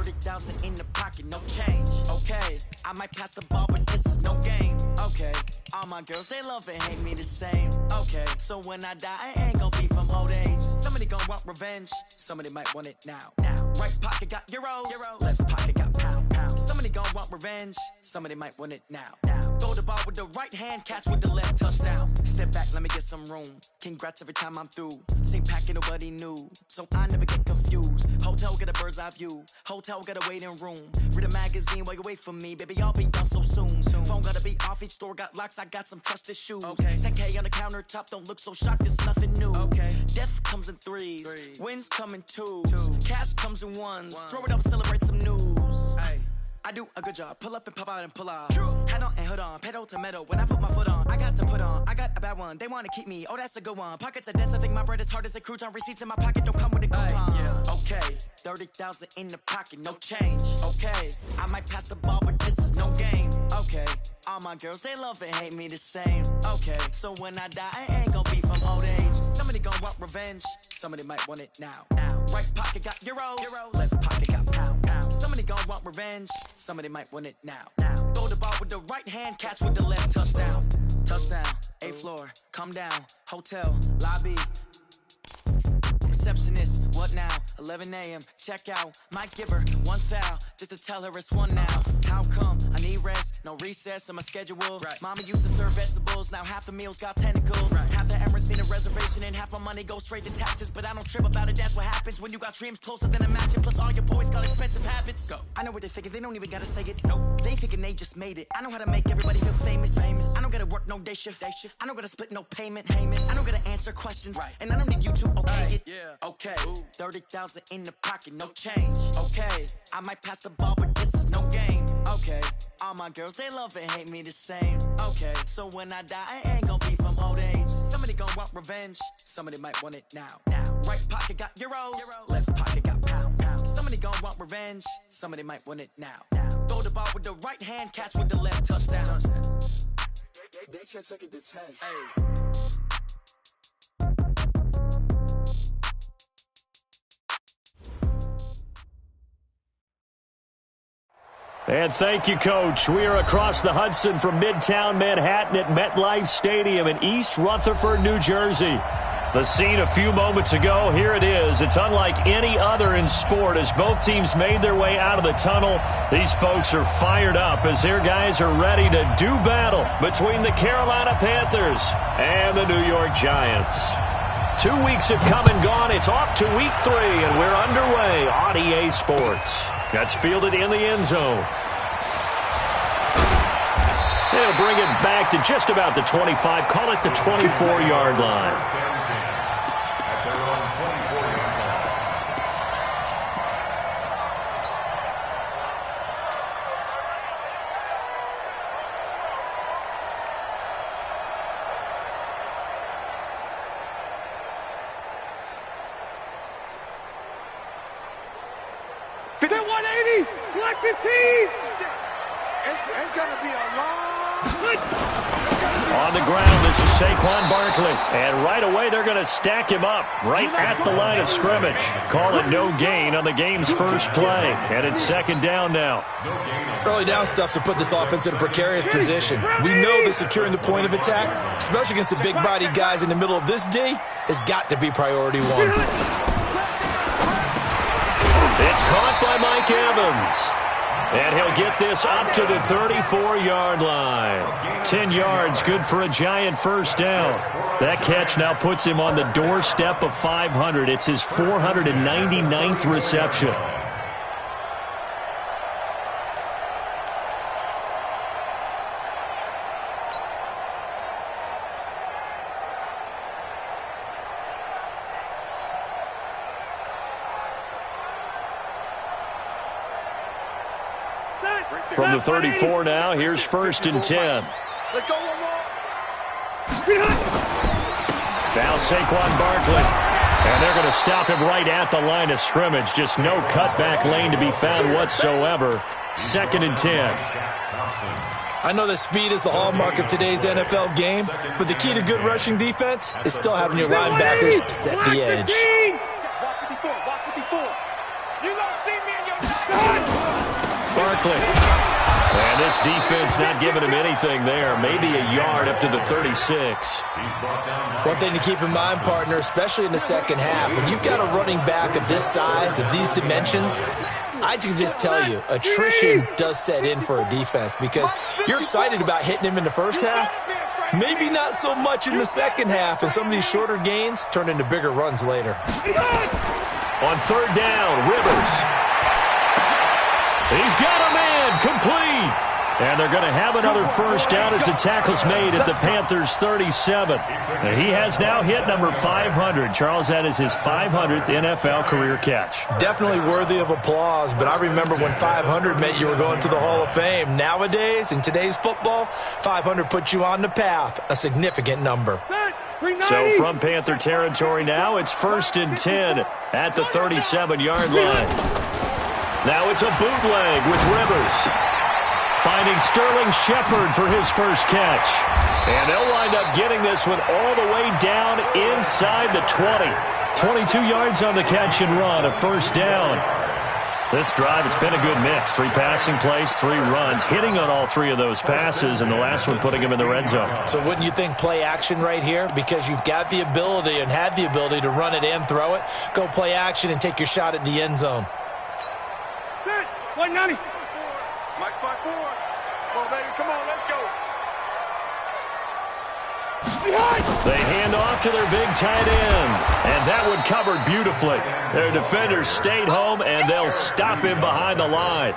30,000 in the pocket, no change. Okay, I might pass the ball, but this is no game. Okay, all my girls, they love and hate me the same. Okay, so when I die, I ain't gon' be from old age. Somebody gon' want revenge, somebody might want it now. Right pocket got euros, left pocket got pound. Somebody gon' want revenge, somebody might want it now. Throw the ball with the right hand, catch with the left, touchdown. Step back, let me get some room. Congrats every time I'm through. Same packet, nobody knew, so I never get confused. Hotel get a bird's eye view, hotel got a waiting room. Read a magazine while you wait for me, baby, I'll be done so soon. Phone gotta be off, each store got locks, I got some trusted shoes. 10K on the countertop, don't look so shocked, it's nothing new. Death comes in threes, wins come in twos, cash comes in ones. Throw it up, celebrate some news. I do a good job, pull up and pop out and pull out. Hat on and hood on, pedal to metal. When I put my foot on, I got to put on. I got a bad one, they wanna keep me, oh that's a good one. Pockets are dense, I think my bread is hard as a crouton. Receipts in my pocket don't come with a coupon. Okay, 30,000 in the pocket, no change. Okay, I might pass the ball, but this is no game. Okay, all my girls, they love and hate me the same. Okay, so when I die, I ain't gon' be from old age. Somebody gon' want revenge, somebody might want it now. Right pocket got euros, left pocket got pound. Somebody gon' want revenge, somebody might want it now. Throw the ball with the right hand, catch with the left, touchdown. Touchdown, 8th floor, come down, hotel, lobby. Receptionist, what now? 11 a.m., check out. Might give her one foul, just to tell her it's one now. How come? I need rest, no recess on my schedule. Mama used to serve vegetables, now half the meals got tentacles. Half the Emirates need a reservation and half my money goes straight to taxes. But I don't trip about it, that's what happens when you got dreams closer than a match. Plus all your boys got expensive habits. Go. I know what they're thinking, they don't even gotta say it. Nope. They thinking they just made it. I know how to make everybody feel famous. I don't gotta work no day shift. I don't gotta split no payment. I don't gotta answer questions. And I don't need you to okay it. Okay, 30,000 in the pocket, no change. Okay, I might pass the ball, but this is no game. Okay, all my girls, they love and hate me the same. Okay, so when I die, I ain't gon' be from old age. Somebody gon' want revenge, somebody might want it now. Right pocket got euros, left pocket got pound. Somebody gon' want revenge, somebody might want it now. Throw the ball with the right hand, catch with the left, touchdown. They can't take it to 10. And thank you, Coach. We are across the Hudson from Midtown Manhattan at MetLife Stadium in East Rutherford, New Jersey. The scene a few moments ago, here it is. It's unlike any other in sport as both teams made their way out of the tunnel. These folks are fired up as their guys are ready to do battle between the Carolina Panthers and the New York Giants. 2 weeks have come and gone. It's off to week 3, and we're underway on EA Sports. That's fielded in the end zone. They'll bring it back to just about the 25, call it the 24-yard line. It's going to be a long... On the ground, this is Saquon Barkley. And right away, they're going to stack him up right at the line of scrimmage. Call it no gain on the game's first play. And it's second down now. Early down stuff to put this offense in a precarious position. We know that securing the point of attack, especially against the big-bodied guys in the middle of this D, has got to be priority one. It's caught by Mike Evans. And he'll get this up to the 34-yard line. 10 yards, good for a Giant first down. That catch now puts him on the doorstep of 500. It's his 499th reception. From the 34 now, here's 1st and 10. Let's go one more. Now Saquon Barkley. And they're going to stop him right at the line of scrimmage. Just no cutback lane to be found whatsoever. 2nd and 10. I know that speed is the hallmark of today's NFL game, but the key to good rushing defense is still having your linebackers set the edge. Walk 54. You don't see me in your Barkley. And this defense not giving him anything there. Maybe a yard up to the 36. One thing to keep in mind, partner, especially in the second half, when you've got a running back of this size, of these dimensions, I can just tell you, attrition does set in for a defense because you're excited about hitting him in the first half. Maybe not so much in the second half, and some of these shorter gains turn into bigger runs later. On third down, Rivers. He's got a man, complete. And they're going to have another first down as the tackle's made at the Panthers' 37. He has now hit number 500. Charles, that is his 500th NFL career catch. Definitely worthy of applause, but I remember when 500 meant you were going to the Hall of Fame. Nowadays, in today's football, 500 puts you on the path, a significant number. So from Panther territory now, it's 1st and 10 at the 37-yard line. Now it's a bootleg with Rivers. Finding Sterling Shepard for his first catch. And they'll wind up getting this one all the way down inside the 20. 22 yards on the catch and run, a first down. This drive, it's been a good mix. 3 passing plays, 3 runs, hitting on all 3 of those passes, and the last one putting him in the red zone. So wouldn't you think play action right here? Because you've got the ability and had the ability to run it and throw it. Go play action and take your shot at the end zone. 190. Mike's by 4. Come on, baby. Come on, let's go. They hand off to their big tight end. And that one covered beautifully. Their defenders stayed home, and they'll stop him behind the line.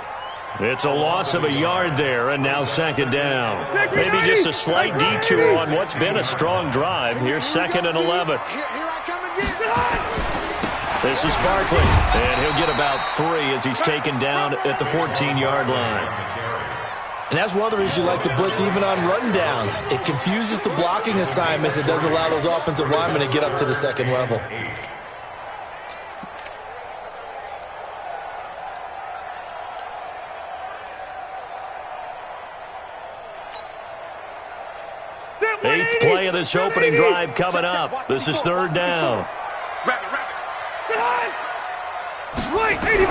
It's a loss of a yard there, and now 2nd down. Maybe just a slight detour on what's been a strong drive. Here's 2nd and 11. Here I come again. This is Barkley, and he'll get about 3 as he's taken down at the 14-yard line. And that's one of the reasons you like to blitz even on rundowns. It confuses the blocking assignments. It doesn't allow those offensive linemen to get up to the second level. Eighth play of this opening drive coming up. This is 3rd down. Right, 89.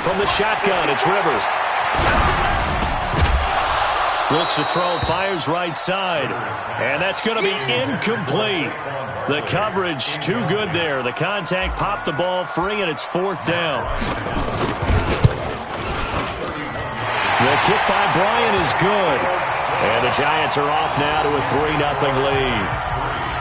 From the shotgun, it's Rivers. Looks to throw, fires right side. And that's going to be incomplete. The coverage too good there. The contact popped the ball free, and it's 4th down. The kick by Bryant is good. And the Giants are off now to a 3-0 lead.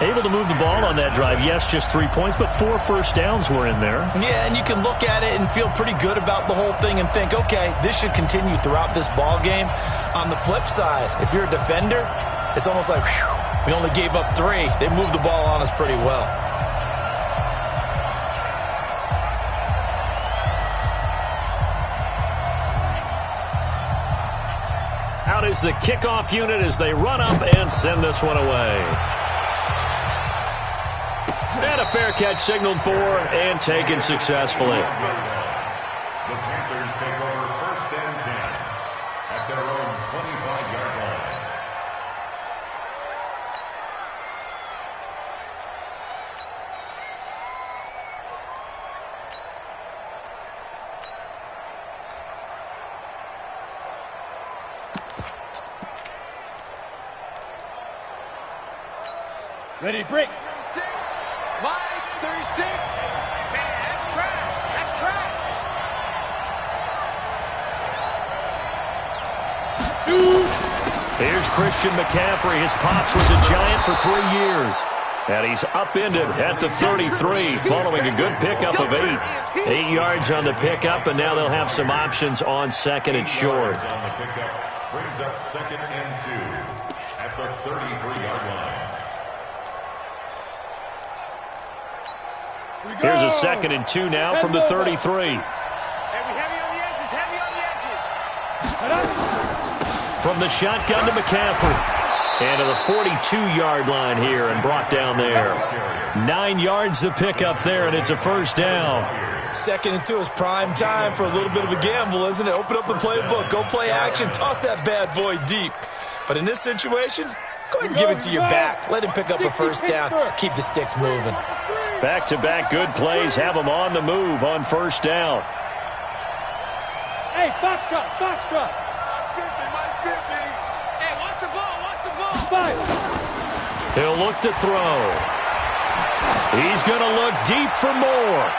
Able to move the ball on that drive. Yes, just 3 points, but 4 first downs were in there. Yeah, and you can look at it and feel pretty good about the whole thing and think, okay, this should continue throughout this ball game. On the flip side, if you're a defender, it's almost like, whew, we only gave up 3. They moved the ball on us pretty well. Out is the kickoff unit as they run up and send this one away. And a fair catch signaled for and taken successfully. The Panthers take over 1st and 10 at their own 25-yard line. Ready, break. 6, Mike, 36. Man, that's trash. That's trash. Here's Christian McCaffrey. His pops was a Giant for 3 years. And he's upended at the 33 following a good pickup of 8. 8 yards on the pickup, and now they'll have some options on 2nd and short. On the pickup brings up 2nd and 2 at the 33-yard line. Here's a 2nd and 2 now from the 33. Heavy on the edges, heavy on the edges. From the shotgun to McCaffrey. And to the 42-yard line here and brought down there. 9 yards to pick up there, and it's a first down. 2nd and 2 is prime time for a little bit of a gamble, isn't it? Open up the playbook, go play action, toss that bad boy deep. But in this situation, go ahead and give it to your back. Let him pick up a first down. Keep the sticks moving. Back-to-back good plays have them on the move on first down. Hey, foxtrot, foxtrot. Hey, watch the ball. Five. He'll look to throw. He's going to look deep for more.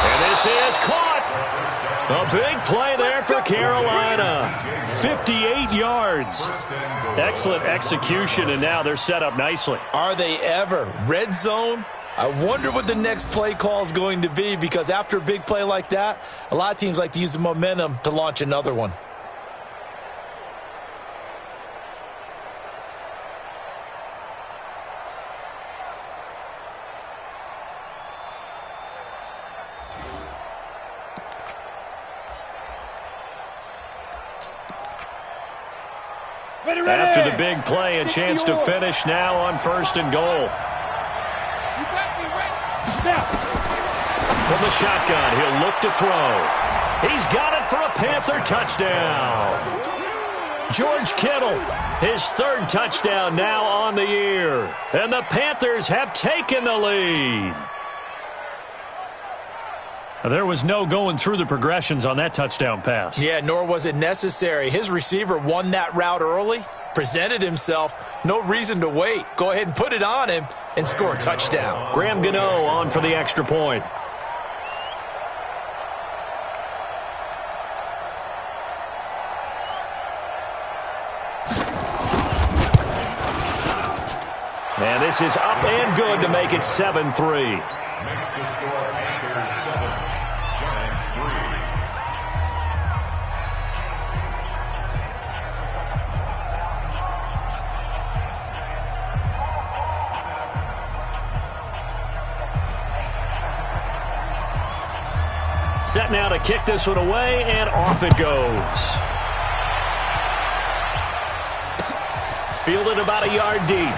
And this is caught. A big play there for Carolina. 58 yards. Excellent execution, and now they're set up nicely. Are they ever? Red zone? I wonder what the next play call is going to be, because after a big play like that, a lot of teams like to use the momentum to launch another one. After the big play, a chance to finish now on 1st and goal. From the shotgun, he'll look to throw. He's got it for a Panther touchdown. George Kittle, his 3rd touchdown now on the year. And the Panthers have taken the lead. There was no going through the progressions on that touchdown pass. Yeah, nor was it necessary. His receiver won that route early, presented himself, no reason to wait. Go ahead and put it on him and score a touchdown. Graham Gano on for the extra point. And this is up and good to make it 7-3. Makes the score Panthers 7, Giants 3. Set now to kick this one away, and off it goes. Fielded about a yard deep.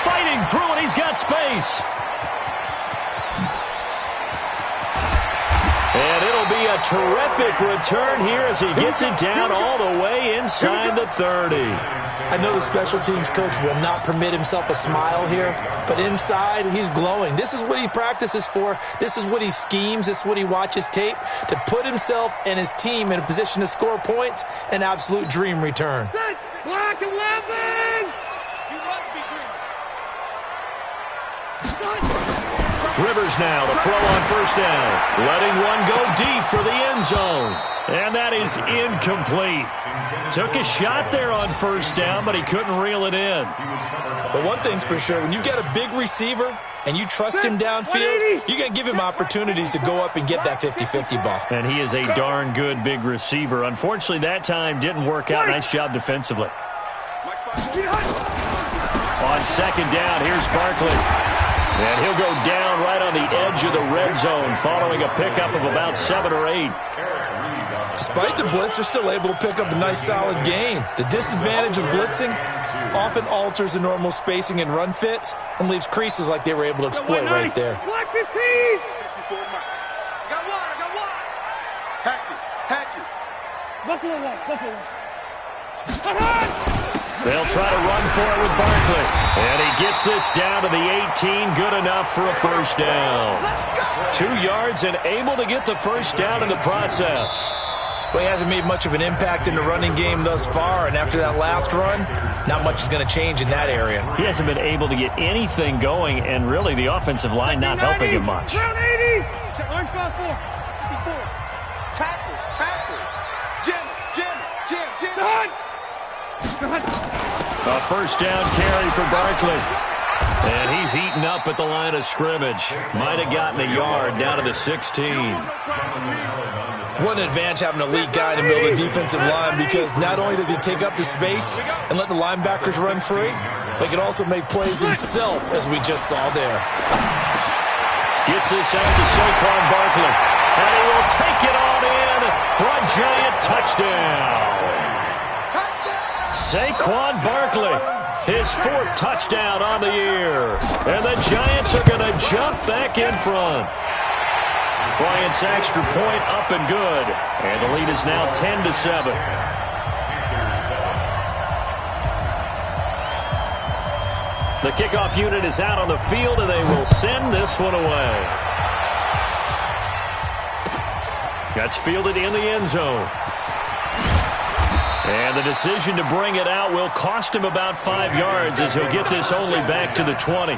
Fighting through it, he's got space. And it'll be a terrific return here as he gets it down all the way inside the 30. I know the special teams coach will not permit himself a smile here, but inside he's glowing. This is what he practices for. This is what he schemes. This is what he watches tape to put himself and his team in a position to score points. An absolute dream return. Black 11. Rivers now to throw on 1st down. Letting one go deep for the end zone. And that is incomplete. Took a shot there on 1st down, but he couldn't reel it in. But one thing's for sure, when you get a big receiver and you trust him downfield, you're going to give him opportunities to go up and get that 50-50 ball. And he is a darn good big receiver. Unfortunately, that time didn't work out. Nice job defensively. On 2nd down, here's Barkley. And he'll go down right on the edge of the red zone following a pickup of about 7 or 8. Despite the blitz, they're still able to pick up a nice solid gain. The disadvantage of blitzing often alters the normal spacing and run fits and leaves creases like they were able to exploit right there. Black 15. Got one. Hatch it. Buffalo one. They'll try to run for it with Barkley. And he gets this down to the 18. Good enough for a 1st down. 2 yards and able to get the 1st down in the process. Well, he hasn't made much of an impact in the running game thus far, and after that last run, not much is going to change in that area. He hasn't been able to get anything going, and really the offensive line not helping him much. Round 80. Orange 4. 54. Tackles. Jim. A 1st down carry for Barkley. And he's heating up at the line of scrimmage. Might have gotten a yard down to the 16. What an advantage having a elite guy in the middle of the defensive line, because not only does he take up the space and let the linebackers run free, but he can also make plays himself, as we just saw there. Gets this out to Saquon Barkley. And he will take it on in for a giant touchdown. Saquon Barkley, his 4th touchdown on the year. And the Giants are going to jump back in front. Bryant's extra point up and good. And the lead is now 10-7. The kickoff unit is out on the field, and they will send this one away. That's fielded in the end zone. And the decision to bring it out will cost him about 5 yards as he'll get this only back to the 20.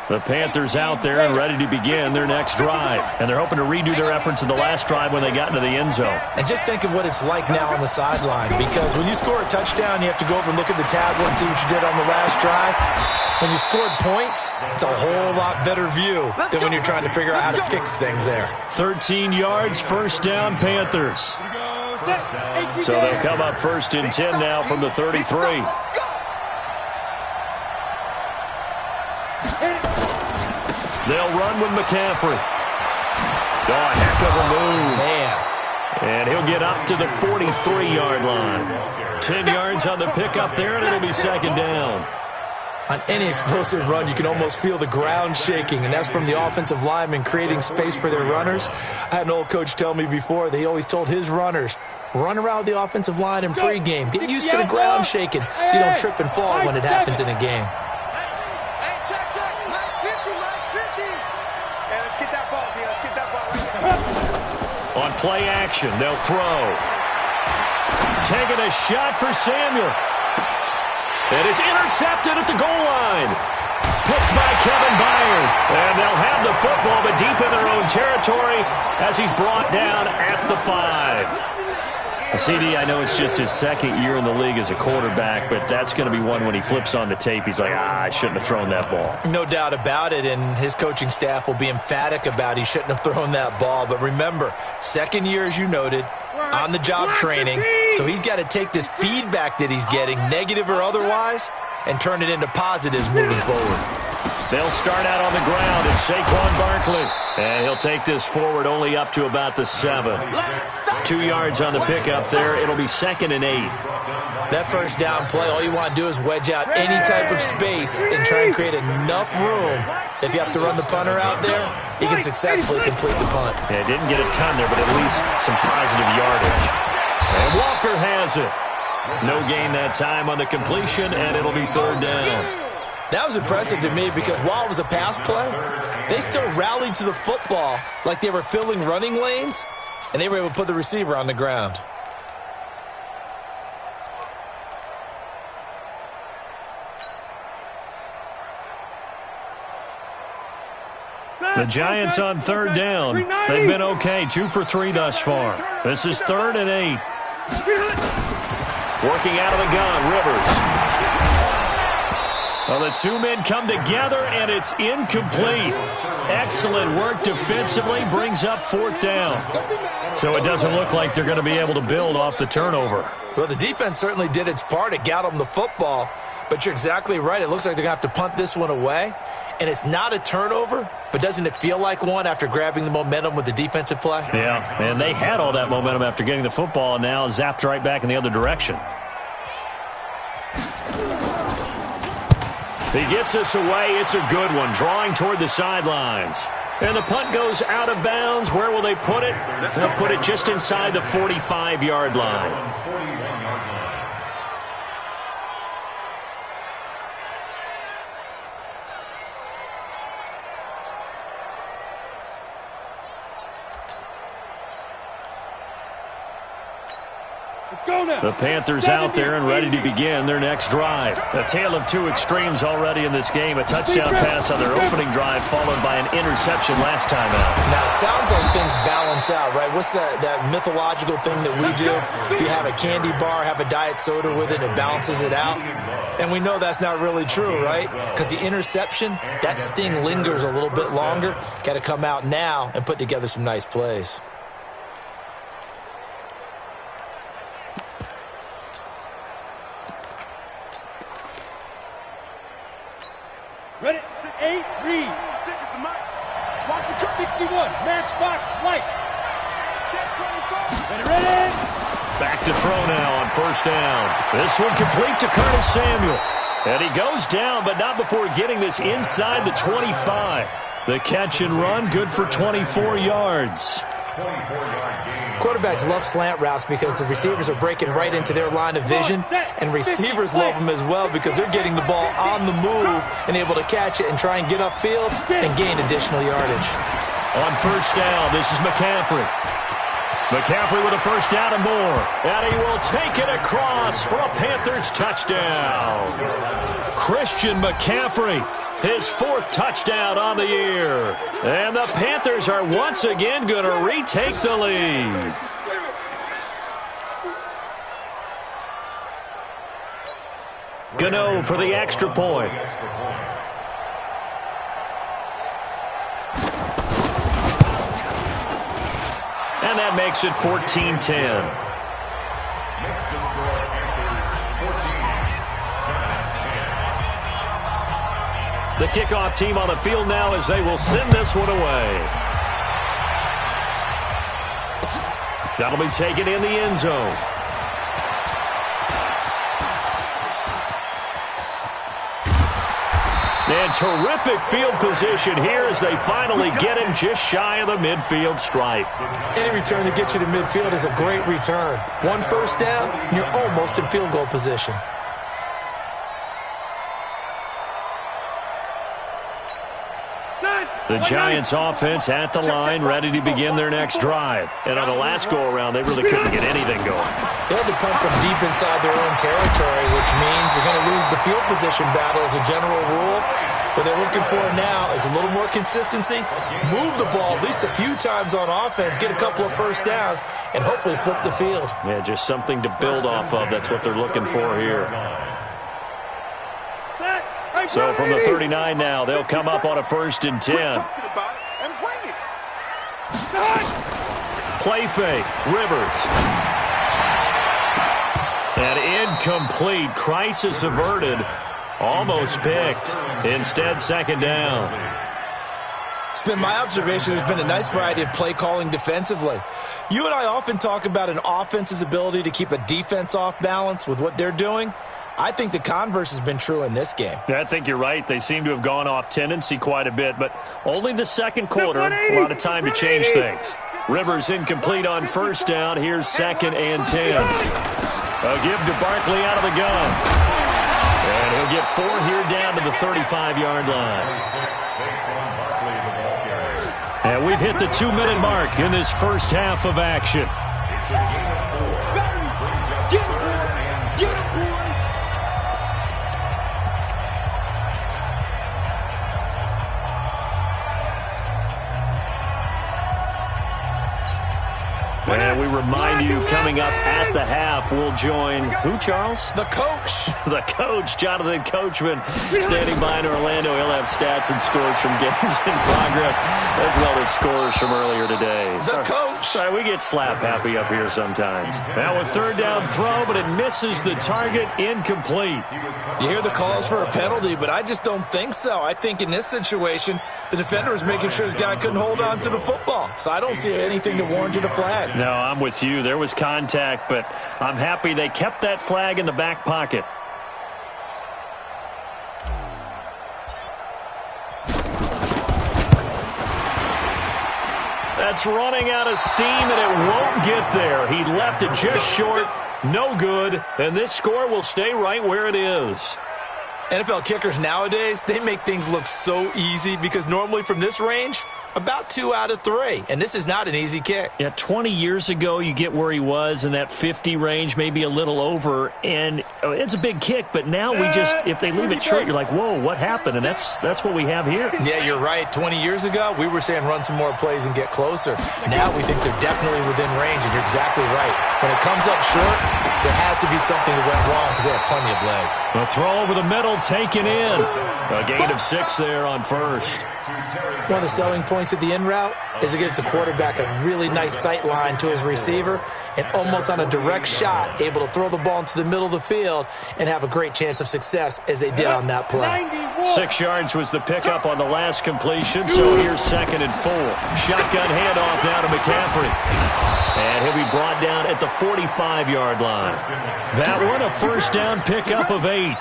The Panthers out there and ready to begin their next drive. And they're hoping to redo their efforts in the last drive when they got into the end zone. And just think of what it's like now on the sideline, because when you score a touchdown, you have to go over and look at the tablet and see what you did on the last drive. When you scored points, it's a whole lot better view than when you're trying to figure out how to fix things there. 13 yards, first down, Panthers. So they'll come up first and 10 now from the 33. They'll run with McCaffrey. Oh, a heck of a move. Man. And he'll get up to the 43-yard line. 10 yards on the pickup there, and it'll be second down. On any explosive run, you can almost feel the ground shaking, and that's from the offensive linemen creating space for their runners. I had an old coach tell me before, they always told his runners, run around the offensive line in pregame. Get used to the ground shaking so you don't trip and fall when it happens in a game. On play action, they'll throw. Taking a shot for Samuel. It is intercepted at the goal line. Picked by Kevin Byard. And they'll have the football, but deep in their own territory as he's brought down at the 5. CD, I know it's just his second year in the league as a quarterback, but that's going to be one when he flips on the tape. He's like, I shouldn't have thrown that ball. No doubt about it, and his coaching staff will be emphatic about he shouldn't have thrown that ball. But remember, second year, as you noted, on-the-job training, so he's got to take this feedback that he's getting, negative or otherwise, and turn it into positives moving forward. They'll start out on the ground, and Saquon Barkley. And he'll take this forward only up to about the 7. 2 yards on the pickup there. It'll be second and 8. That first down play, all you want to do is wedge out any type of space and try and create enough room. If you have to run the punter out there, he can successfully complete the punt. Yeah, didn't get a ton there, but at least some positive yardage. And Walker has it. No gain that time on the completion, and it'll be third down. That was impressive to me because while it was a pass play, they still rallied to the football like they were filling running lanes, and they were able to put the receiver on the ground. The Giants on third down. They've been okay, 2 for 3 thus far. This is third and 8. Working out of the gun, Rivers. Well, the two men come together, and it's incomplete. Excellent work defensively, brings up fourth down. So it doesn't look like they're going to be able to build off the turnover. Well, the defense certainly did its part. It got them the football, but you're exactly right. It looks like they're going to have to punt this one away, and it's not a turnover, but doesn't it feel like one after grabbing the momentum with the defensive play? Yeah, and they had all that momentum after getting the football, and now zapped right back in the other direction. He gets us away. It's a good one, drawing toward the sidelines. And the punt goes out of bounds. Where will they put it? They'll put it just inside the 45-yard line. The Panthers out there and ready to begin their next drive. A tale of two extremes already in this game. A touchdown pass on their opening drive followed by an interception last time out. Now, it sounds like things balance out, right? What's that mythological thing that we do? If you have a candy bar, have a diet soda with it, it balances it out. And we know that's not really true, right? Because the interception, that sting lingers a little bit longer. Got to come out now and put together some nice plays. Ready, 8, read. 61, match box, white. Ready. Back to throw now on first down. This one complete to Curtis Samuel. And he goes down, but not before getting this inside the 25. The catch and run, good for 24 yards. Quarterbacks love slant routes because the receivers are breaking right into their line of vision, and receivers love them as well because they're getting the ball on the move and able to catch it and try and get upfield and gain additional yardage. On first down, this is McCaffrey. McCaffrey with a first down and more. And he will take it across for a Panthers touchdown. Christian McCaffrey, his 4th touchdown on the year. And the Panthers are once again going to retake the lead. Gano for the extra point. And that makes it 14-10. Makes the score Panthers 14. The kickoff team on the field now as they will send this one away. That'll be taken in the end zone. And terrific field position here as they finally get him just shy of the midfield stripe. Any return that gets you to midfield is a great return. 1 first down, you're almost in field goal position. The Giants offense at the line, ready to begin their next drive. And on the last go-around, they really couldn't get anything going. They had to punt from deep inside their own territory, which means you're going to lose the field position battle as a general rule. What they're looking for now is a little more consistency, move the ball at least a few times on offense, get a couple of first downs, and hopefully flip the field. Yeah, just something to build off of. That's what they're looking for here. So from the 39 now, they'll come up on a 1st and 10. Play fake, Rivers. And incomplete, crisis averted, almost picked. Instead, 2nd down. It's been my observation there's been a nice variety of play calling defensively. You and I often talk about an offense's ability to keep a defense off balance with what they're doing. I think the converse has been true in this game. I think you're right. They seem to have gone off tendency quite a bit, but only the 2nd quarter, a lot of time to change things. Rivers incomplete on 1st down. Here's 2nd and 10. A give to Barkley out of the gun. And he'll get 4 here down to the 35-yard line. And we've hit the 2-minute mark in this first half of action. And we remind you, coming up at the half, we'll join who, Charles? The coach. The coach, Jonathan Coachman, standing by in Orlando. He'll have stats and scores from games in progress, as well as scores from earlier today. The coach. Sorry, we get slap happy up here sometimes. Now a 3rd down throw, but it misses the target, incomplete. You hear the calls for a penalty, but I just don't think so. I think in this situation, the defender was making sure his guy couldn't hold on to the football. So I don't see anything to warrant a flag. No, I'm with you. There was contact, but I'm happy they kept that flag in the back pocket. That's running out of steam, and it won't get there. He left it just short. No good, and this score will stay right where it is. NFL kickers nowadays, they make things look so easy because normally from this range, about 2 out of 3, and this is not an easy kick. Yeah, 20 years ago, you get where he was in that 50 range, maybe a little over, and it's a big kick, but now we just, if they leave it short, you're like, whoa, what happened? And that's what we have here. Yeah, you're right. 20 years ago, we were saying run some more plays and get closer. Now we think they're definitely within range, and you're exactly right. When it comes up short, there has to be something that went wrong because they have plenty of leg. The throw over the middle, taken in. A gain of 6 there on 1st. One of the selling points of the in route is it gives the quarterback a really nice sight line to his receiver and almost on a direct shot able to throw the ball into the middle of the field and have a great chance of success as they did on that play. 6 yards was the pickup on the last completion, so here's 2nd and 4. Shotgun handoff now to McCaffrey. And he'll be brought down at the 45-yard line. That one, a first down pickup of 8.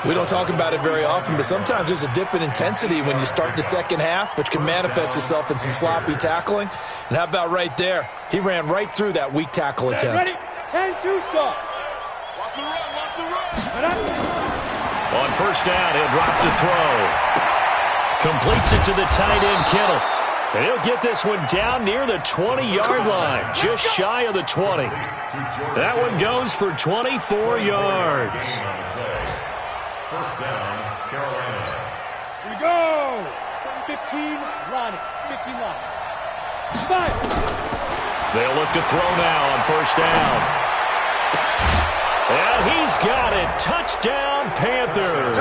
We don't talk about it very often, but sometimes there's a dip in intensity when you start the second half, which can manifest itself in some sloppy tackling. And how about right there? He ran right through that weak tackle attempt. 10-2 stop. Watch the run. On first down, he'll drop to throw. Completes it to the tight end, Kittle. And he'll get this one down near the 20-yard line, just shy of the 20. That one goes for 24 yards. First down, Carolina. Here we go. 15 line. 15 line. 5. They'll look to throw now on first down. And he's got it. Touchdown, Panthers.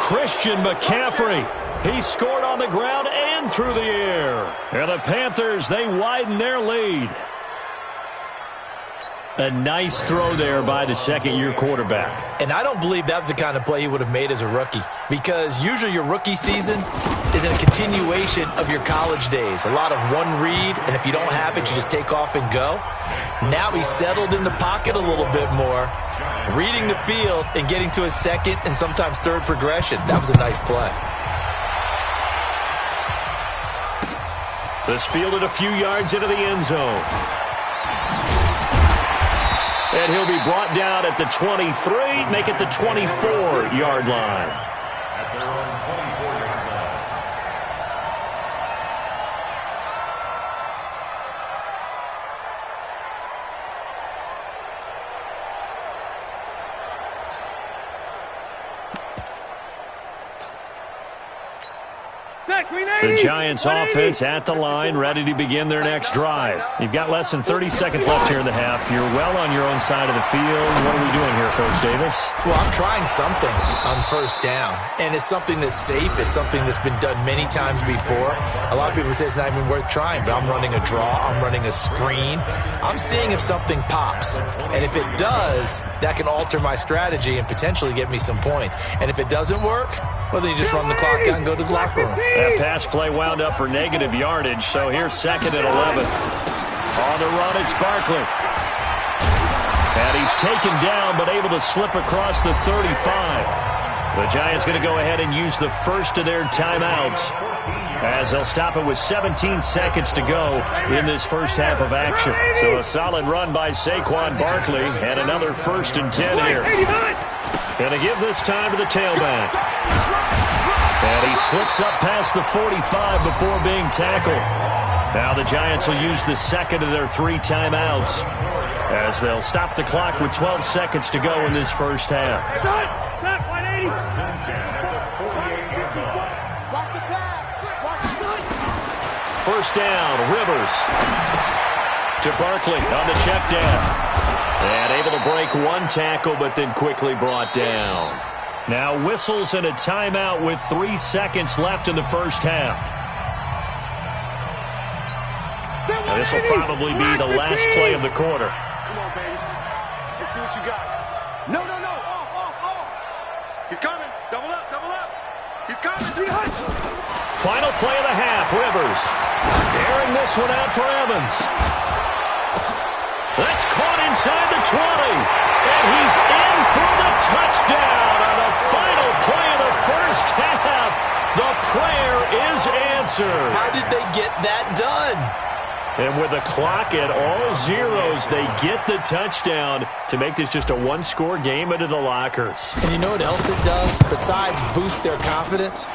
Christian McCaffrey. He scored on the ground and through the air. And the Panthers, they widen their lead. A nice throw there by the second-year quarterback. And I don't believe that was the kind of play he would have made as a rookie, because usually your rookie season is a continuation of your college days. A lot of one read, and if you don't have it, you just take off and go. Now he's settled in the pocket a little bit more, reading the field and getting to his second and sometimes third progression. That was a nice play. This fielded a few yards into the end zone. And he'll be brought down at the 23, make it the 24-yard line. At their own 24-yard line. The Giants offense at the line, ready to begin their next drive. You've got less than 30 seconds left here in the half. You're well on your own side of the field. What are we doing here, Coach Davis? Well, I'm trying something on first down, and it's something that's safe. It's something that's been done many times before. A lot of people say it's not even worth trying, but I'm running a draw. I'm running a screen. I'm seeing if something pops, and if it does, that can alter my strategy and potentially get me some points. And if it doesn't work, well, then you just run the clock out and go to the locker room. That pass play wound up for negative yardage, so here's second and 11. On the run, it's Barkley. And he's taken down, but able to slip across the 35. The Giants going to go ahead and use the first of their timeouts, as they'll stop it with 17 seconds to go in this first half of action. So a solid run by Saquon Barkley, and another 1st and 10 here. Going to give this time to the tailback. And he slips up past the 45 before being tackled. Now the Giants will use the second of their 3 timeouts, as they'll stop the clock with 12 seconds to go in this first half. First down, Rivers to Barkley on the check down. And able to break one tackle, but then quickly brought down. Now whistles and a timeout with 3 seconds left in the first half. Now this will probably be the last play of the quarter. Come on, baby. Let's see what you got. No. Off. He's coming. Double up. He's coming. Final play of the half, Rivers. Airing this one out for Evans. That's caught inside the 20. And he's in for the touchdown on the final play of the first half. The prayer is answered. How did they get that done? And with the clock at all zeros, they get the touchdown to make this just a one-score game into the lockers. And you know what else it does? Besides boost their confidence,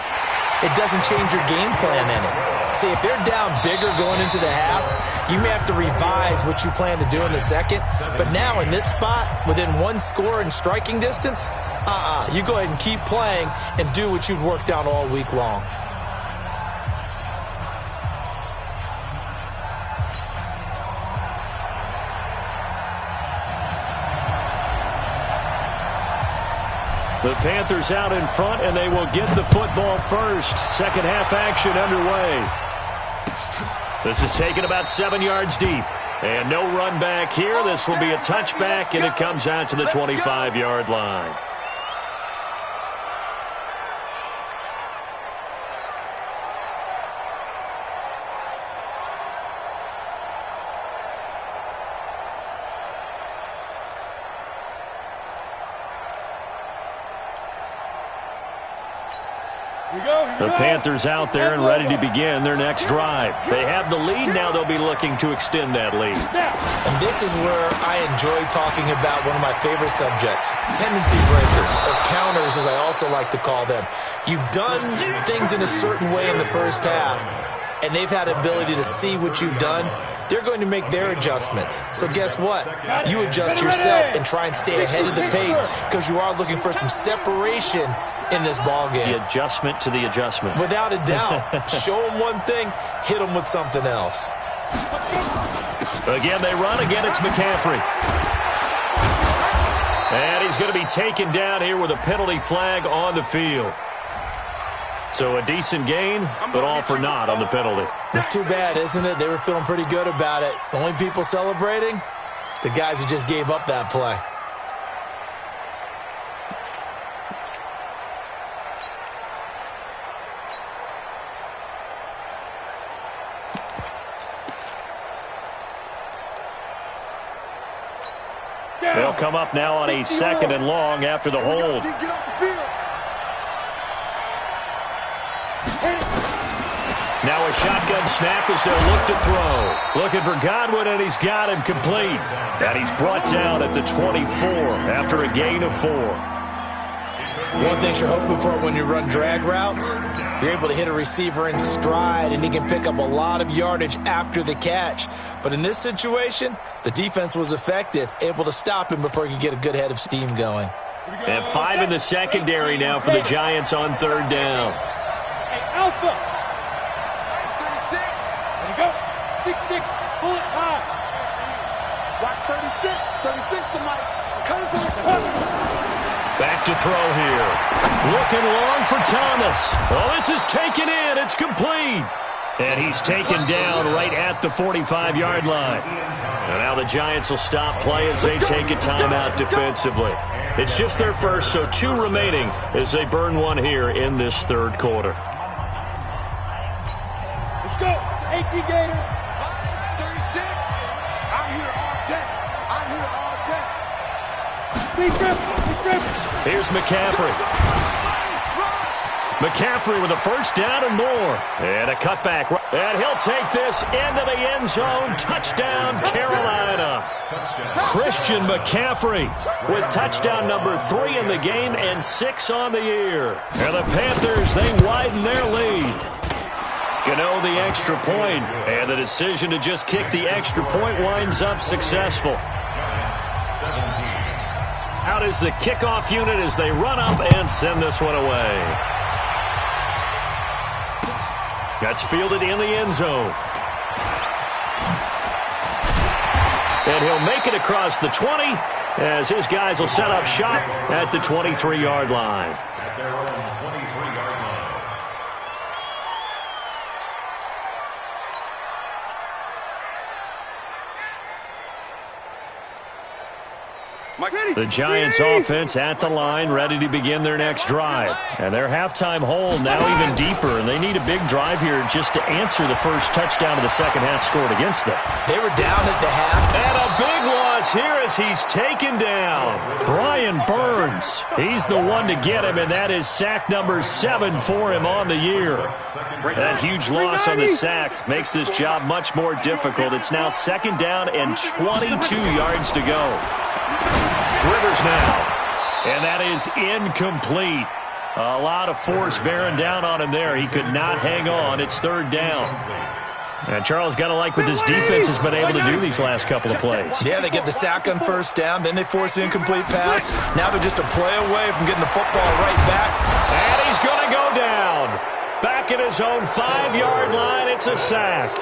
it doesn't change your game plan any. See, if they're down bigger going into the half, you may have to revise what you plan to do in the second. But now in this spot, within 1 score and striking distance, you go ahead and keep playing and do what you've worked on all week long. The Panthers out in front, and they will get the football first. Second half action underway. This is taken about 7 yards deep. And no run back here. This will be a touchback, and it comes out to the 25-yard line. The Panthers out there and ready to begin their next drive. They have the lead. Now they'll be looking to extend that lead. And this is where I enjoy talking about one of my favorite subjects, tendency breakers, or counters as I also like to call them. You've done things in a certain way in the first half, and they've had ability to see what you've done. They're going to make their adjustments. So guess what? You adjust yourself and try and stay ahead of the pace because you are looking for some separation in this ball game. The adjustment to the adjustment. Without a doubt. Show them one thing, hit them with something else. Again, they run. Again, it's McCaffrey. And he's going to be taken down here with a penalty flag on the field. So a decent gain, but all for naught on the penalty. It's too bad, isn't it? They were feeling pretty good about it. The only people celebrating, the guys who just gave up that play. They'll come up now on a 2nd and long after the hold. Now a shotgun snap as they'll look to throw. Looking for Godwin, and he's got him complete. And he's brought down at the 24 after a gain of 4. One thing you're hoping for when you run drag routes, you're able to hit a receiver in stride, and he can pick up a lot of yardage after the catch. But in this situation, the defense was effective, able to stop him before he could get a good head of steam going. And 5 in the secondary now for the Giants on 3rd down. Hey, Alpha. 6-6, pull it high. Watch 36, 36 tonight. Coming for the Back to throw here. Looking long for Thomas. Oh, this is taken in. It's complete. And he's taken down right at the 45-yard line. And now the Giants will stop play as they take a timeout defensively. It's just their first, so 2 remaining as they burn one here in this 3rd quarter. Let's go. 18 Gator. Here's McCaffrey. McCaffrey with a 1st down and more. And a cutback. And he'll take this into the end zone. Touchdown, Carolina. Christian McCaffrey with touchdown number 3 in the game and 6 on the year. And the Panthers, they widen their lead. Gano the extra point, and the decision to just kick the extra point winds up successful. Out is the kickoff unit as they run up and send this one away. That's fielded in the end zone. And he'll make it across the 20 as his guys will set up shop at the 23-yard line. At their own 23-yard line. The Giants offense at the line, ready to begin their next drive. And their halftime hole now even deeper, and they need a big drive here just to answer the first touchdown of the second half scored against them. They were down at the half. And a big loss here as he's taken down. Brian Burns, he's the one to get him, and that is sack number 7 for him on the year. That huge loss on the sack makes this job much more difficult. It's now 2nd down and 22 yards to go. Rivers now, and that is incomplete. A lot of force bearing down on him there. He could not hang on. It's 3rd down. And Charles, got to like what this defense has been able to do these last couple of plays. Yeah, they get the sack on 1st down, then they force the incomplete pass. Now they're just a play away from getting the football right back. And he's going to go down. Back at his own 5-yard line, it's a sack.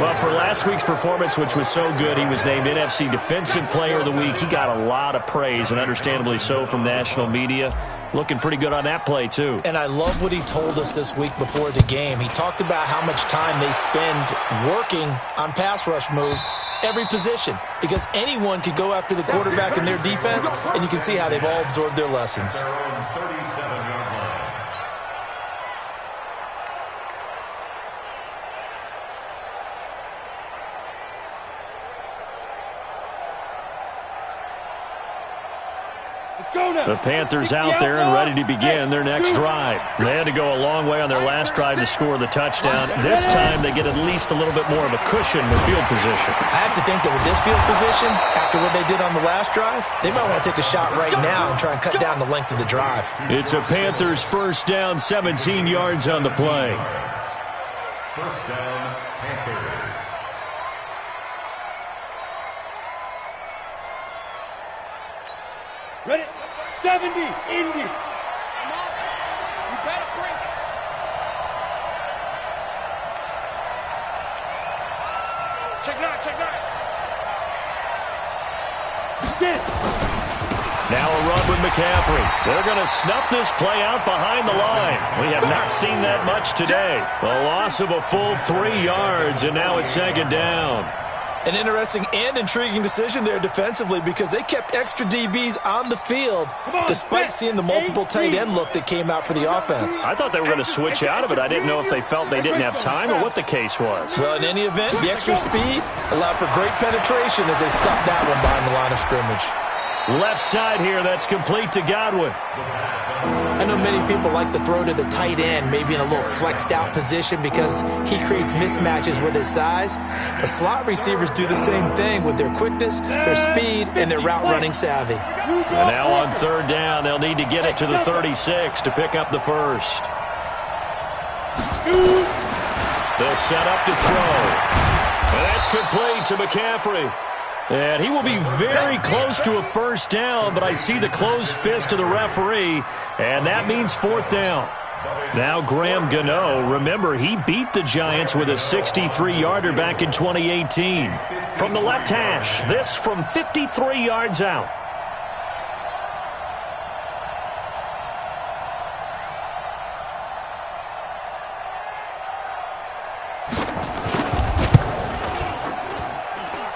Well, for last week's performance, which was so good, he was named NFC Defensive Player of the Week. He got a lot of praise, and understandably so, from national media. Looking pretty good on that play, too. And I love what he told us this week before the game. He talked about how much time they spend working on pass rush moves, every position, because anyone could go after the quarterback in their defense, and you can see how they've all absorbed their lessons. The Panthers out there and ready to begin their next drive. They had to go a long way on their last drive to score the touchdown. This time they get at least a little bit more of a cushion with field position. I have to think that with this field position, after what they did on the last drive, they might want to take a shot right now and try and cut down the length of the drive. It's a Panthers first down, 17 yards on the play. First down, Panthers. Ready? 70, Indy. You better bring it. Check nine, check nine. Get it. Now a run with McCaffrey. They're going to snuff this play out behind the line. We have not seen that much today. The loss of a full 3 yards, and now it's second down. An interesting and intriguing decision there defensively because they kept extra DBs on the field despite seeing the multiple tight end look that came out for the offense. I thought they were going to switch out of it. I didn't know if they felt they didn't have time or what the case was. Well, in any event, the extra speed allowed for great penetration as they stuffed that one behind the line of scrimmage. Left side here, that's complete to Godwin. I know many people like to throw to the tight end, maybe in a little flexed out position because he creates mismatches with his size. But slot receivers do the same thing with their quickness, their speed, and their route running savvy. And now on third down, they'll need to get it to the 36 to pick up the first. They'll set up to throw. And that's complete to McCaffrey. And he will be very close to a first down, but I see the closed fist of the referee, and that means fourth down. Now Graham Gano, remember, he beat the Giants with a 63-yarder back in 2018. From the left hash, this from 53 yards out.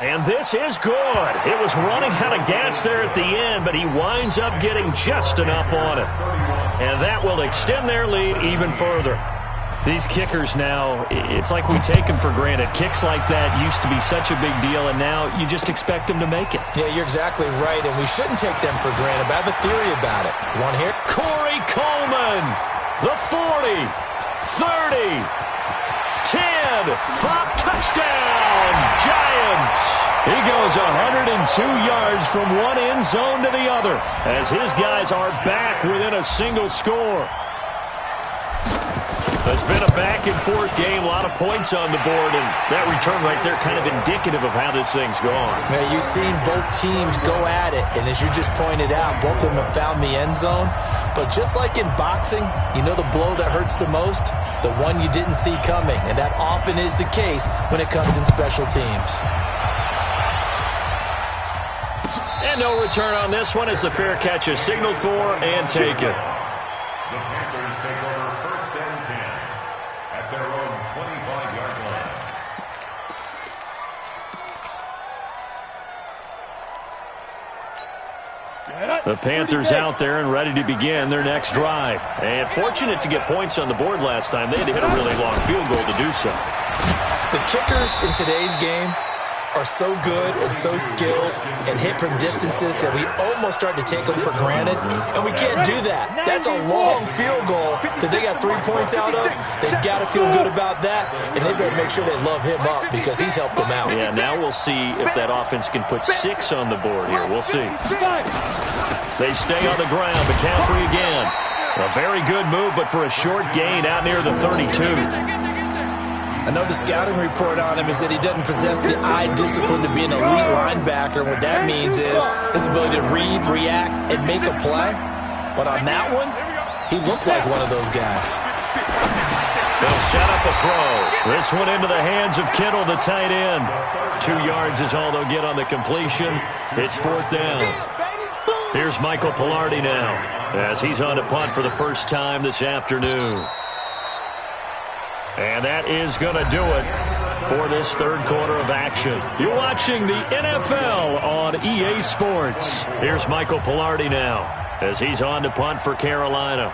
And this is good. It was running out of gas there at the end, but he winds up getting just enough on it. And that will extend their lead even further. These kickers now, it's like we take them for granted. Kicks like that used to be such a big deal, and now you just expect them to make it. Yeah, you're exactly right, and we shouldn't take them for granted, but I have a theory about it. You want to hear it? Corey Coleman, the 40, 30, 10, flop, touchdown, Giants. He goes 102 yards from one end zone to the other as his guys are back within a single score. It's been a back-and-forth game, a lot of points on the board, and that return right there kind of indicative of how this thing's gone. Man, you've seen both teams go at it, and as you just pointed out, both of them have found the end zone. But just like in boxing, you know the blow that hurts the most? The one you didn't see coming, and that often is the case when it comes in special teams. And no return on this one as the fair catch is signaled for and taken. The Panthers take over first and 10 at their own 25-yard line. The Panthers out there and ready to begin their next drive. And fortunate to get points on the board last time. They had to hit a really long field goal to do so. The kickers in today's game are so good and so skilled and hit from distances that we almost start to take them for granted, and we can't do that. That's a long field goal that they got 3 points out of. They've got to feel good about that, and they better make sure they love him up because he's helped them out. Yeah, now we'll see if that offense can put 6 on the board here. We'll see. They stay on the ground. McCaffrey again. A very good move, but for a short gain out near the 32. I know the scouting report on him is that he doesn't possess the eye discipline to be an elite linebacker. What that means is his ability to read, react, and make a play. But on that one, he looked like one of those guys. They'll set up a throw. This one into the hands of Kittle, the tight end. 2 yards is all they'll get on the completion. It's fourth down. Here's Michael Pilardi now as he's on to punt for the first time this afternoon. And that is going to do it for this third quarter of action. You're watching the NFL on EA Sports. Here's Michael Pilardi now as he's on to punt for Carolina.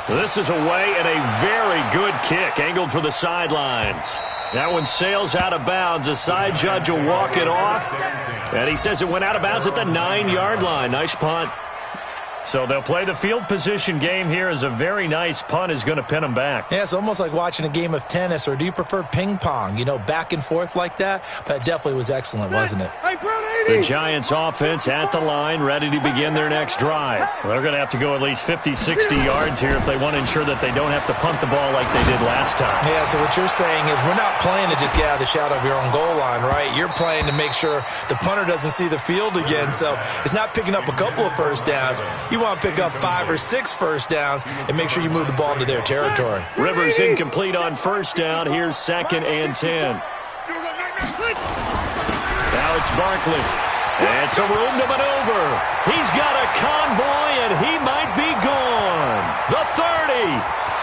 This is away and a very good kick angled for the sidelines. That one sails out of bounds. The side judge will walk it off. And he says it went out of bounds at the 9-yard line. Nice punt. So they'll play the field position game here as a very nice punt is going to pin them back. Yeah, it's almost like watching a game of tennis, or do you prefer ping pong? You know, back and forth like that? That definitely was excellent, wasn't it? The Giants offense at the line, ready to begin their next drive. They're going to have to go at least 50, 60 yards here if they want to ensure that they don't have to punt the ball like they did last time. Yeah, so what you're saying is we're not playing to just get out of the shadow of your own goal line, right? You're playing to make sure the punter doesn't see the field again. So it's not picking up a couple of first downs. You want to pick up 5 or 6 first downs and make sure you move the ball into their territory. Rivers incomplete on first down. Here's 2nd and 10. Now it's Barkley. And some room to maneuver. He's got a convoy, and he might be gone. The 30.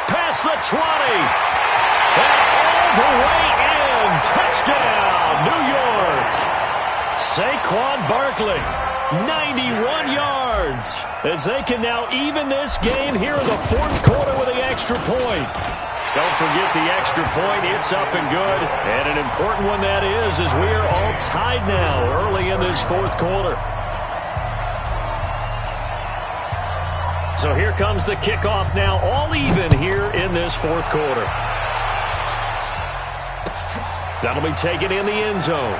Past the 20. And all the way in. Touchdown, New York. Saquon Barkley, 91 yards. As they can now even this game here in the 4th quarter with the extra point. Don't forget the extra point. It's up and good. And an important one that is, as we are all tied now early in this 4th quarter. So here comes the kickoff now, all even here in this 4th quarter. That'll be taken in the end zone.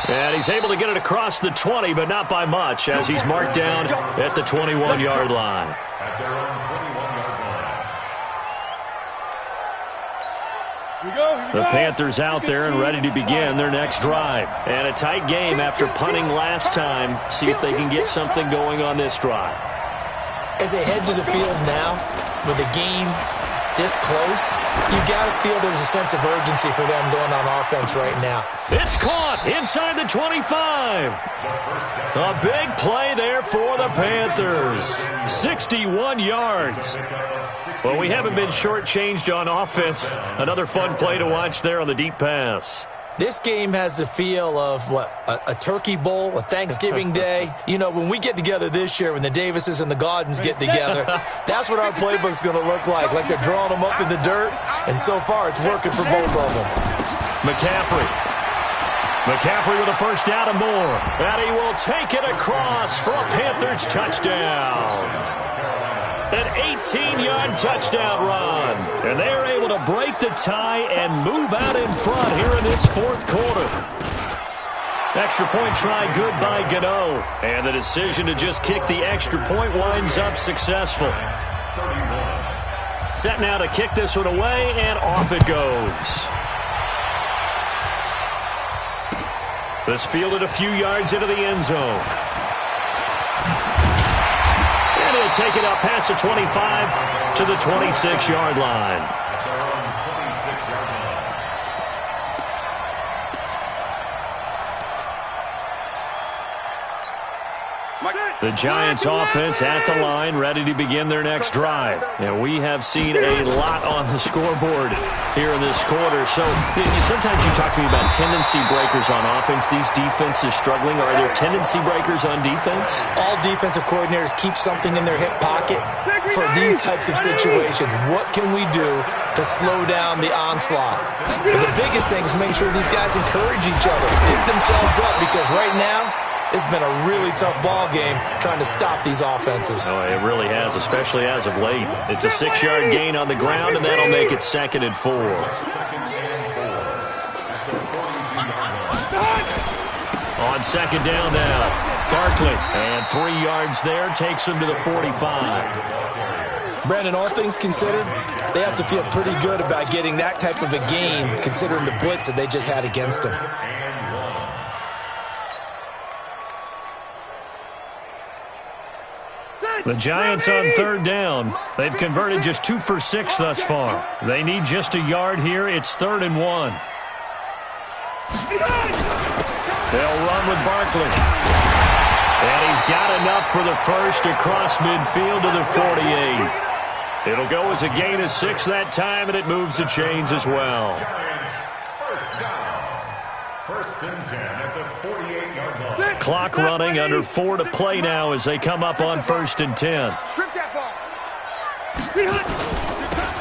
And he's able to get it across the 20, but not by much, as he's marked down at the 21-yard line. At their own 21-yard line. The Panthers out there and ready to begin their next drive. And a tight game after punting last time. See if they can get something going on this drive. As they head to the field now, with the game this close, you got to feel there's a sense of urgency for them going on offense right now. It's caught inside the 25. A big play there for the Panthers. 61 yards. Well, we haven't been shortchanged on offense. Another fun play to watch there on the deep pass. This game has the feel of, what, a turkey bowl, a Thanksgiving day. You know, when we get together this year, when the Davises and the Gaudens get together, that's what our playbook's going to look like they're drawing them up in the dirt, and so far it's working for both of them. McCaffrey with a first down and more. And he will take it across for a Panthers touchdown. An 18-yard touchdown run. And they are able to break the tie and move out in front here in this 4th quarter. Extra point try good by Gano. And the decision to just kick the extra point winds up successful. Set now to kick this one away, and off it goes. This fielded a few yards into the end zone. And he'll take it up past the 25 to the 26-yard line. The Giants offense at the line, ready to begin their next drive. And we have seen a lot on the scoreboard here in this quarter. So sometimes you talk to me about tendency breakers on offense. These defenses struggling. Are there tendency breakers on defense? All defensive coordinators keep something in their hip pocket for these types of situations. What can we do to slow down the onslaught? But the biggest thing is make sure these guys encourage each other, pick themselves up, because right now, it's been a really tough ball game trying to stop these offenses. Oh, it really has, especially as of late. It's a 6-yard gain on the ground, and that'll make it 2nd and 4. On 2nd down now, Barkley. And 3 yards there takes him to the 45. Brandon, all things considered, they have to feel pretty good about getting that type of a game, considering the blitz that they just had against them. The Giants on 3rd down. They've converted just 2 for 6 thus far. They need just a yard here. It's 3rd and 1. They'll run with Barkley. And he's got enough for the first across midfield to the 48. It'll go as a gain of 6 that time, and it moves the chains as well. First and 10 at the 48-yard line. Clock running, under 4 to play now as they come up on 1st and 10. Strip that ball.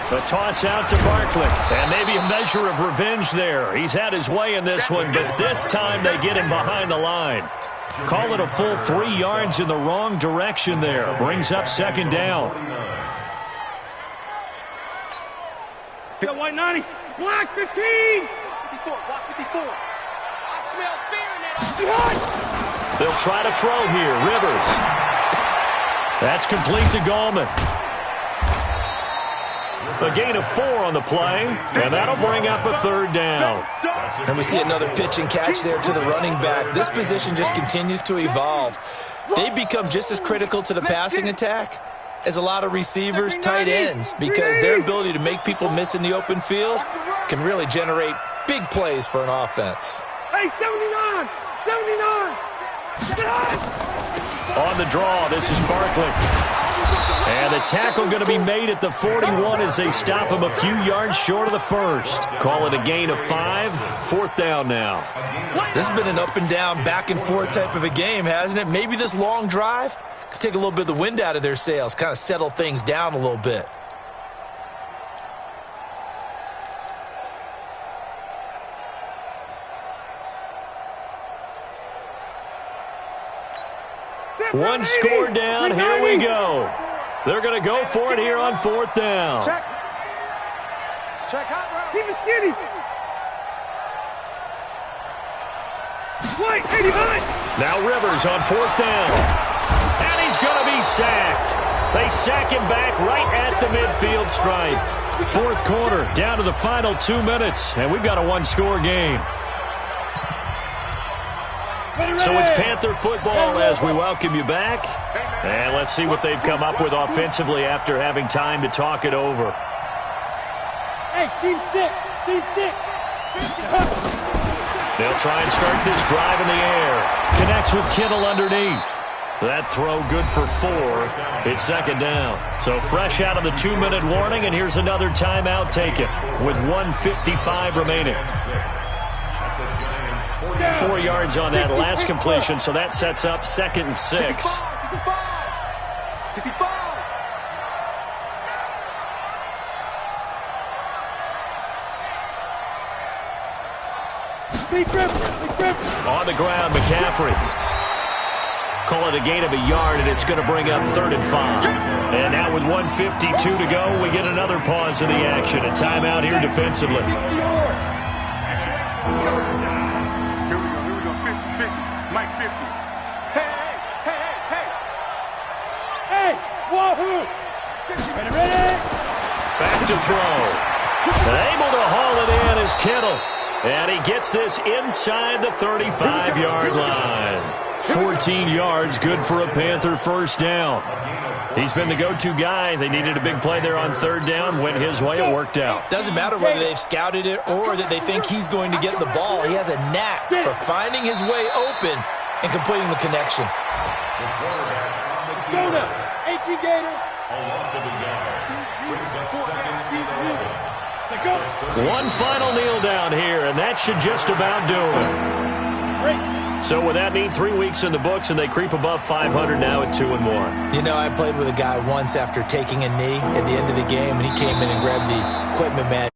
The toss out to Barkley. And maybe a measure of revenge there. He's had his way in this one, but this time they get him behind the line. Call it a full 3 yards in the wrong direction there. Brings up second down. Yo, white 90. Black 15. 54. Block 54. I smell fear in that. They'll try to throw here. Rivers. That's complete to Gallman. A gain of 4 on the play, and that'll bring up a third down. And we see another pitch and catch there to the running back. This position just continues to evolve. They become just as critical to the passing attack as a lot of receivers, tight ends, because their ability to make people miss in the open field can really generate big plays for an offense. Hey, 79! 79! On the draw, this is Barkley. And the tackle going to be made at the 41 as they stop him a few yards short of the first. Call it a gain of 5. Fourth down now. This has been an up and down, back and forth type of a game, hasn't it? Maybe this long drive could take a little bit of the wind out of their sails, kind of settle things down a little bit. One score down. Here we go. They're going to go for it here on fourth down. Check. Check hot route. Keep it skinny. White 89. Now Rivers on fourth down. And he's going to be sacked. They sack him back right at the midfield stripe. Fourth quarter, down to the final 2 minutes, and we've got a one-score game. So it's Panther football as we welcome you back. And let's see what they've come up with offensively after having time to talk it over. Hey, team 6. Team 6. They'll try and start this drive in the air. Connects with Kittle underneath. That throw good for 4. It's second down. So fresh out of the 2-minute warning, and here's another timeout taken with 1:55 remaining. 4 yards on that last completion, so that sets up 2nd and 6. 55. Big grip. On the ground, McCaffrey. Call it a gain of a yard, and it's going to bring up 3rd and 5. And now with 1:52 to go, we get another pause of the action. A timeout here defensively. Here we go. 50. Mike 50. Hey, wahoo. Ready. Back to throw. Able to haul it in is Kittle. And he gets this inside the 35-yard line. 14 yards, good for a Panther first down. He's been the go-to guy. They needed a big play there on 3rd down. Went his way, it worked out. Doesn't matter whether they've scouted it or that they think he's going to get the ball. He has a knack for finding his way open and completing the connection. Go now. 18 Gator. A loss of a yard. Brings up 2nd and 11. One final kneel down here, and that should just about do it. So with that neat 3 weeks in the books, and they creep above 500 now at 2-1. You know, I played with a guy once after taking a knee at the end of the game, and he came in and grabbed the equipment man.